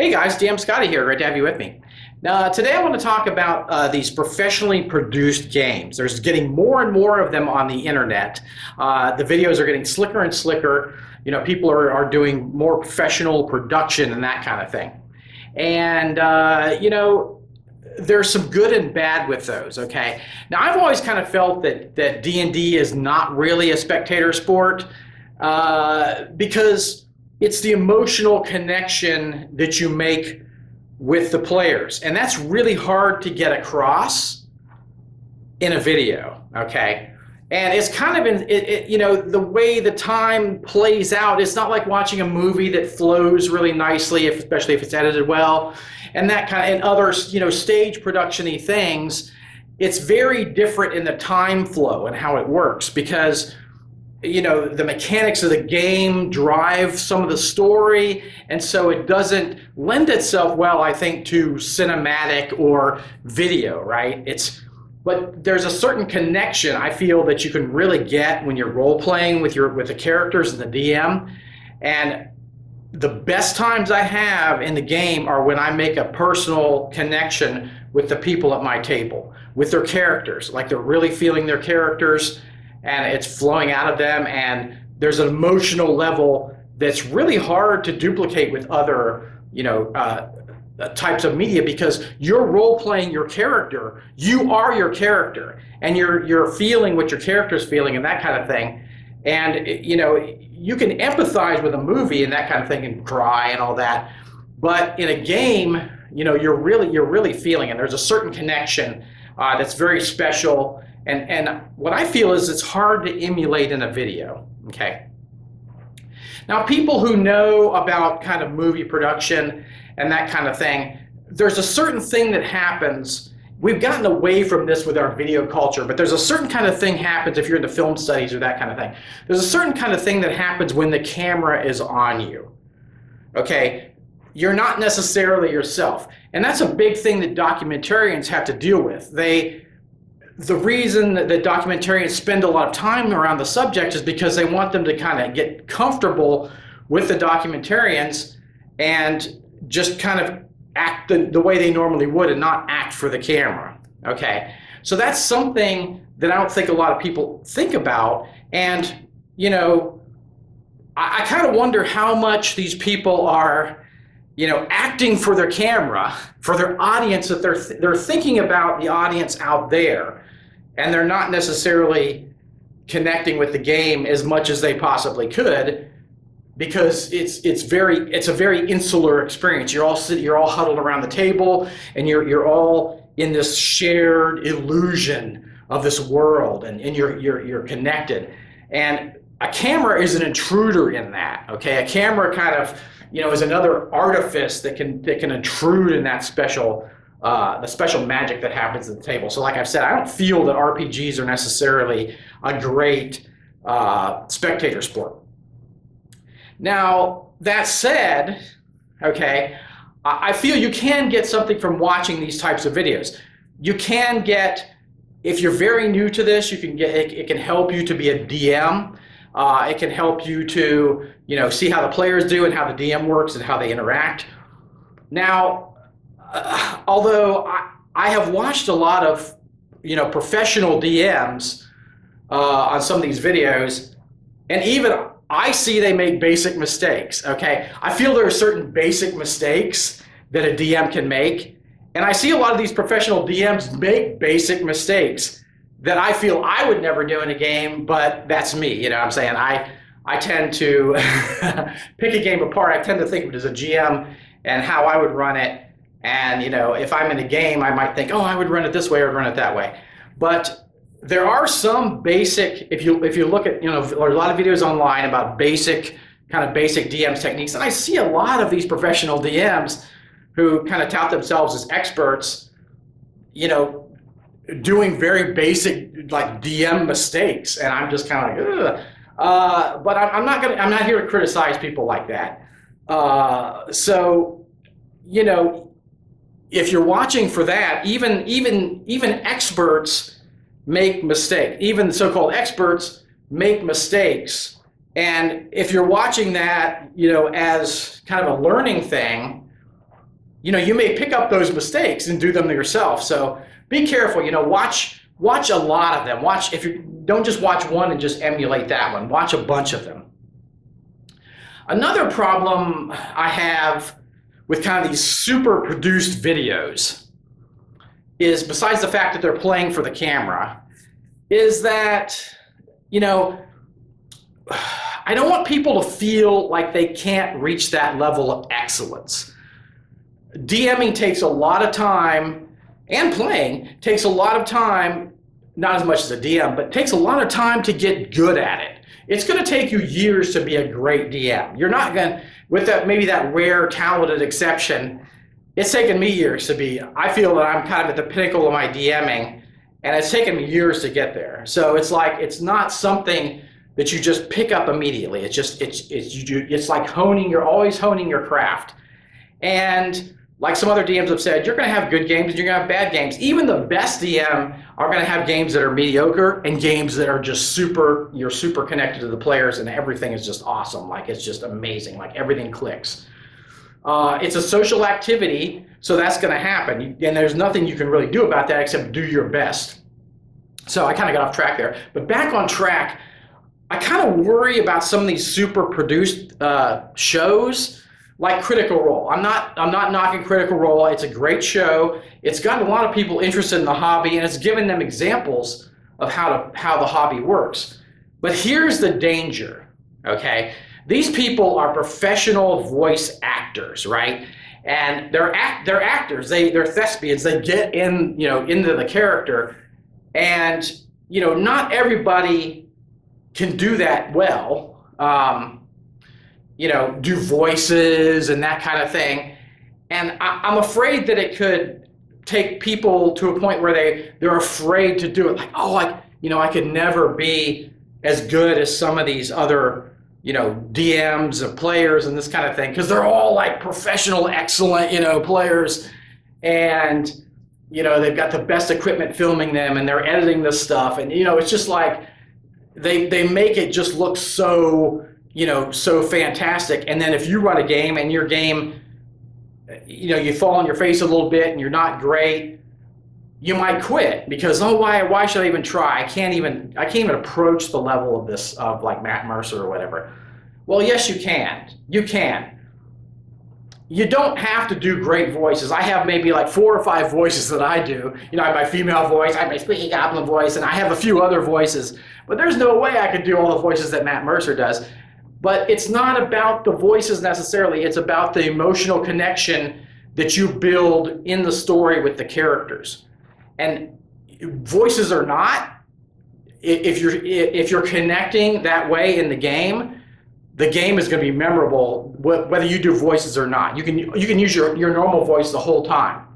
Hey guys, DM Scotty here. Great to have you with me. Now, today I want to talk about these professionally produced games. There's getting more and more of them on the internet. The videos are getting slicker and slicker. You know, people are doing more professional production and that kind of thing. And, there's some good and bad with those, okay? Now, I've always kind of felt that D&D is not really a spectator sport because it's the emotional connection that you make with the players. And that's really hard to get across in a video, okay? And it's kind of the way the time plays out, it's not like watching a movie that flows really nicely, especially if it's edited well, and that kind of, and other, stage production-y things. It's very different in the time flow and how it works because the mechanics of the game drive some of the story, and so it doesn't lend itself well, I think, to cinematic or video, right? But there's a certain connection I feel that you can really get when you're role playing with the characters and the DM. And the best times I have in the game are when I make a personal connection with the people at my table, with their characters, like they're really feeling their characters and it's flowing out of them, and there's an emotional level that's really hard to duplicate with other types of media, because you're role playing your character. You are your character, and you're feeling what your character's feeling and that kind of thing. And you can empathize with a movie and that kind of thing and cry and all that, but in a game, you're really feeling it. There's a certain connection that's very special. And what I feel is it's hard to emulate in a video, okay? Now, people who know about kind of movie production and that kind of thing, there's a certain thing that happens. We've gotten away from this with our video culture, but there's a certain kind of thing happens if you're into film studies or that kind of thing. There's a certain kind of thing that happens when the camera is on you, okay? You're not necessarily yourself. And that's a big thing that documentarians have to deal with. The reason that documentarians spend a lot of time around the subject is because they want them to kind of get comfortable with the documentarians and just kind of act the way they normally would and not act for the camera, okay? So that's something that I don't think a lot of people think about. And, I kind of wonder how much these people are, acting for their camera, for their audience, that they're thinking about the audience out there, and they're not necessarily connecting with the game as much as they possibly could, because it's a very insular experience. You're all huddled around the table, and you're all in this shared illusion of this world, and you're connected. And a camera is an intruder in that, okay? A camera kind of is another artifice that can intrude in that the special magic that happens at the table. So like I've said, I don't feel that RPGs are necessarily a great spectator sport. Now, that said, okay, I feel you can get something from watching these types of videos. You can get, if you're very new to this, it can help you to be a DM. It can help you to, see how the players do and how the DM works and how they interact. Now, although I have watched a lot of, professional DMs on some of these videos, and even I see they make basic mistakes, okay? I feel there are certain basic mistakes that a DM can make, and I see a lot of these professional DMs make basic mistakes that I feel I would never do in a game, but that's me, what I'm saying? I tend to pick a game apart. I tend to think of it as a GM and how I would run it. And, if I'm in a game, I might think, oh, I would run it this way or run it that way. But there are some basic, if you look at, there are a lot of videos online about basic DMs techniques. And I see a lot of these professional DMs who kind of tout themselves as experts, doing very basic like DM mistakes. And I'm just kind of like, ugh. But I'm not here to criticize people like that. If you're watching for that, even experts make mistakes. Even so-called experts make mistakes. And if you're watching that, as kind of a learning thing, you may pick up those mistakes and do them to yourself. So be careful. Watch a lot of them. If you don't just watch one and just emulate that one. Watch a bunch of them. Another problem I have with kind of these super produced videos is, besides the fact that they're playing for the camera, is that, I don't want people to feel like they can't reach that level of excellence. DMing takes a lot of time, and playing takes a lot of time, not as much as a DM, but it takes a lot of time to get good at it. It's going to take you years to be a great DM. You're not going to, with maybe that rare talented exception, it's taken me years to be, I feel that I'm kind of at the pinnacle of my DMing, and it's taken me years to get there. So it's not something that you just pick up immediately. It's like you're always honing your craft. And like some other DMs have said, you're going to have good games and you're going to have bad games. Even the best DM are going to have games that are mediocre and games that are just you're super connected to the players and everything is just awesome. Like, it's just amazing. Like, everything clicks. It's a social activity, so that's going to happen. And there's nothing you can really do about that except do your best. So I kind of got off track there. But back on track, I kind of worry about some of these super produced shows like Critical Role. I'm not knocking Critical Role. It's a great show. It's gotten a lot of people interested in the hobby, and it's given them examples of how the hobby works. But here's the danger, okay? These people are professional voice actors, right? And they're actors. They're thespians. They get into the character, and not everybody can do that well. Do voices and that kind of thing. And I'm afraid that it could take people to a point where they're afraid to do it. Like, I could never be as good as some of these other, DMs and players and this kind of thing, because they're all like professional, excellent, players. And, they've got the best equipment filming them and they're editing this stuff. And, it's just like they make it just look so so fantastic. And then if you run a game and your game, you fall on your face a little bit and you're not great, you might quit because, why should I even try? I can't even approach the level of this, of like Matt Mercer or whatever. Well, yes, you can. You can. You don't have to do great voices. I have maybe like 4 or 5 voices that I do. I have my female voice, I have my squeaky goblin voice, and I have a few other voices. But there's no way I could do all the voices that Matt Mercer does. But it's not about the voices necessarily. It's about the emotional connection that you build in the story with the characters. And voices or not, if you're connecting that way in the game is going to be memorable whether you do voices or not. You can use your normal voice the whole time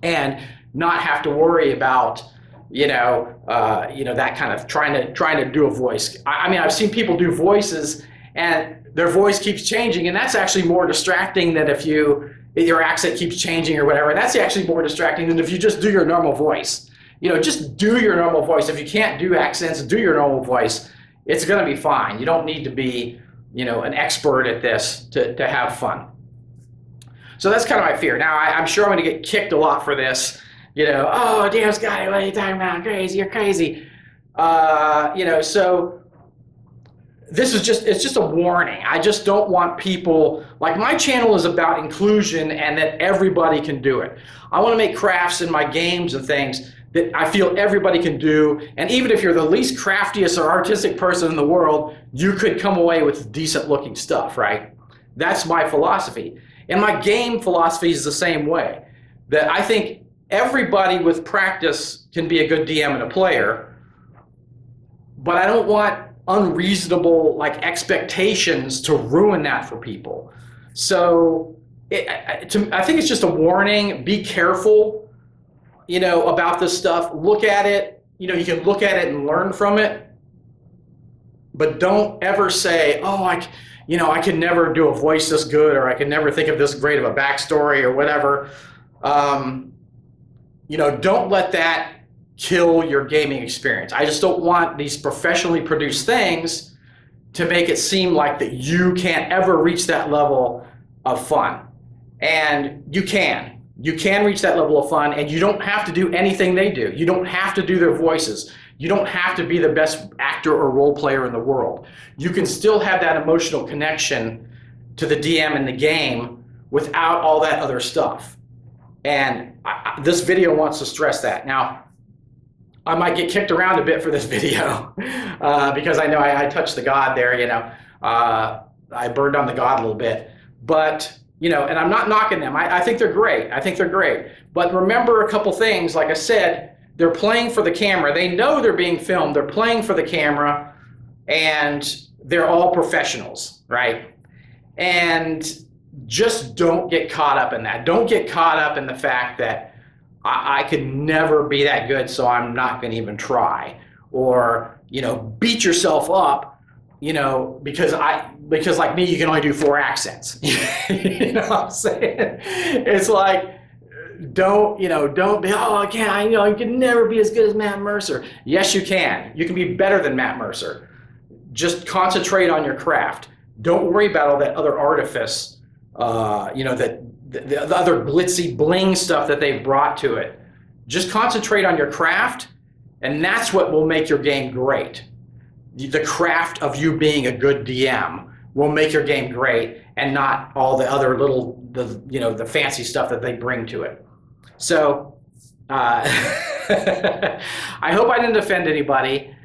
and not have to worry about that kind of trying to do a voice. I mean, I've seen people do voices and their voice keeps changing, and that's actually more distracting than if your accent keeps changing or whatever. That's actually more distracting than if you just do your normal voice. Just do your normal voice. If you can't do accents, do your normal voice. It's going to be fine. You don't need to be, an expert at this to have fun. So that's kind of my fear. Now, I'm sure I'm going to get kicked a lot for this. damn Scotty, what are you talking about? Crazy, you're crazy. So this is it's just a warning. I just don't want people, like, my channel is about inclusion and that everybody can do it. I want to make crafts in my games and things that I feel everybody can do, and even if you're the least craftiest or artistic person in the world, you could come away with decent looking stuff, right? That's my philosophy. And my game philosophy is the same way. That I think everybody with practice can be a good DM and a player, but I don't want unreasonable expectations to ruin that for people. So I think it's just a warning. Be careful, about this stuff. Look at it. You can look at it and learn from it, but don't ever say, oh, I can never do a voice this good, or I can never think of this great of a backstory or whatever. Don't let that kill your gaming experience. I just don't want these professionally produced things to make it seem like that you can't ever reach that level of fun. And you can reach that level of fun, and you don't have to do anything they do. You don't have to do their voices. You don't have to be the best actor or role player in the world. You can still have that emotional connection to the DM in the game without all that other stuff. And this video wants to stress that. Now, I might get kicked around a bit for this video because I know I touched the God there, you know. I burned on the God a little bit. But, you know, and I'm not knocking them. I think they're great. I think they're great. But remember a couple things. Like I said, they're playing for the camera. They know they're being filmed. They're playing for the camera, and they're all professionals, right? And just don't get caught up in that. Don't get caught up in the fact that I could never be that good, so I'm not going to even try. Or, you know, beat yourself up, you know, because like me, you can only do 4 accents. You know what I'm saying? It's like, don't be, oh, I can't, I can never be as good as Matt Mercer. Yes, you can. You can be better than Matt Mercer. Just concentrate on your craft. Don't worry about all that other artifice, the other glitzy bling stuff that they've brought to it. Just concentrate on your craft, and that's what will make your game great. The craft of you being a good DM will make your game great, and not all the other the fancy stuff that they bring to it. So I hope I didn't offend anybody.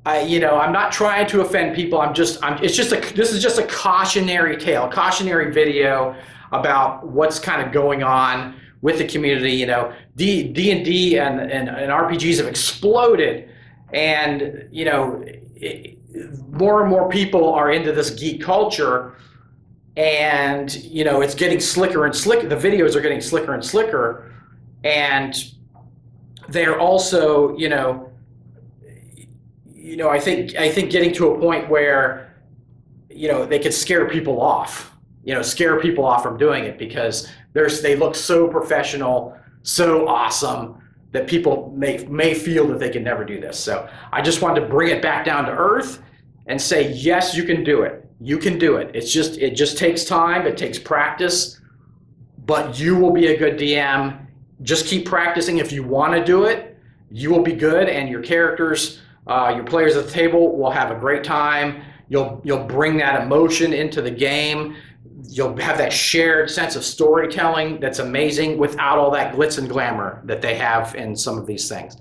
I'm not trying to offend people. this is just a cautionary tale, cautionary video about what's kind of going on with the community. You know, D&D and RPGs have exploded, and more and more people are into this geek culture, and it's getting slicker and slicker. The videos are getting slicker and slicker, and they're also I think getting to a point where they could scare people off. Scare people off from doing it because they look so professional, so awesome, that people may feel that they can never do this. So I just wanted to bring it back down to earth and say, yes, you can do it. You can do it. It just takes time. It takes practice, but you will be a good DM. Just keep practicing. If you want to do it, you will be good, and your characters, your players at the table will have a great time. You'll bring that emotion into the game. You'll have that shared sense of storytelling that's amazing without all that glitz and glamour that they have in some of these things.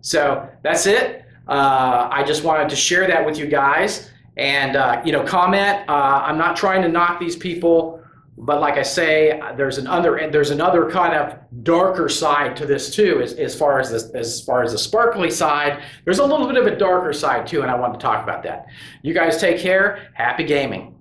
So that's it. I just wanted to share that with you guys, and comment. I'm not trying to knock these people, but like I say, there's another kind of darker side to this too. As far as the sparkly side, there's a little bit of a darker side too, and I want to talk about that. You guys take care. Happy gaming.